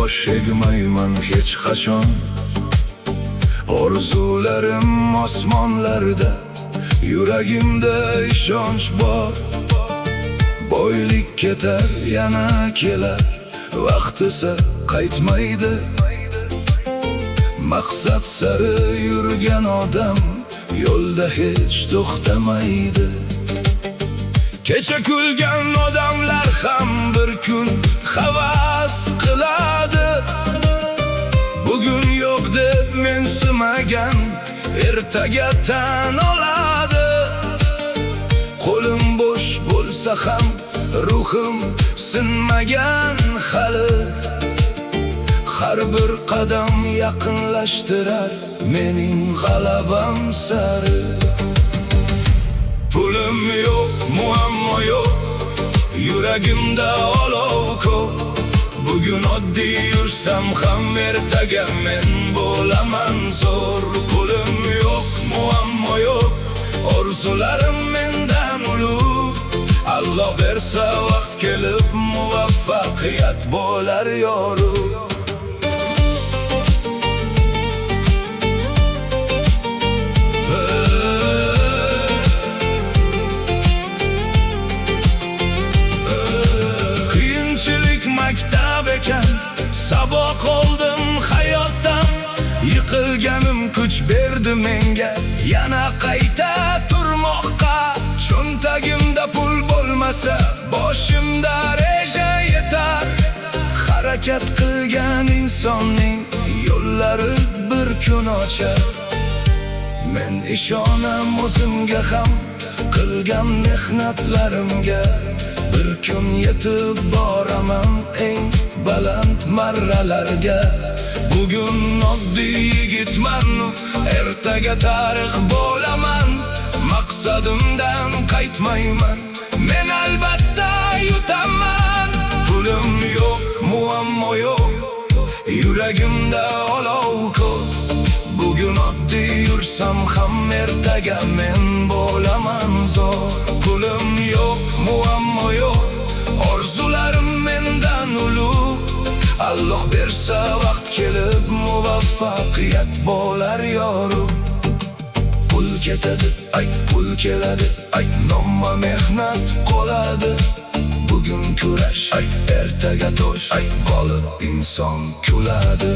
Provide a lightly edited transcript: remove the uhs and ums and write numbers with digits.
bosh egmayman hech qachon. Orzularim osmonlarda, yuragimda ishonch bor. Boylik ketar, yana kelar, vaqt esa qaytmaydi. Maqsad sari yurgan odam yo'lda hech to'xtamaydi. Kecha kulgan odamlar ham bir kun havas qiladi. Bugun yo'q deb mensimagan ertaga tan oladi. Qo'lim bo'sh bo'lsa ham ruhim sinmagan hali. Har bir qadam yaqinlashtirar mening g'alabam sari. Pulim yo'q, muammo yo'q, yuragimda olov ko'p. Bugun oddiy yursam ham ertaga men bo'laman zo'r. Pulim yo'q, muammo yo'q, orzularim mendan ulug'. Alloh bersa vaqt kelib muvaffaqiyat bo'lar yorug'. Maktab ekan, saboq oldim hayotdan. Yiqilganim kuch berdi menga yana qayta turmoqqa. Cho'ntagimda pul bo'lmasa, boshimda reja yetar. Harakat qilgan insonning yo'llari bir kun ochar. Men ishonam o'zimga ham, qilgan mehnatlarimga. Bir kun yetib boraman eng baland marralarga. Bugun oddiy yigitman, ertaga tarix bo'laman. Maqsadimdan qaytmayman, men albatta yutaman. Pulim yo'q, muammo yo'q, yuragimda olov ko'p. Bugun oddiy yursam ham ertaga men bo'laman zo'r. Pulim yo'q, muammo yo'q, orzularim mendan ulug'. Alloh bersa vaqt kelib muvaffaqiyat bo'lar yorug'. Pul ketadi, ay pul keladi, ay nomma mehnat qoladi. Bugun kurash, ay ertaga to'sh, ay g'olib inson kuladi.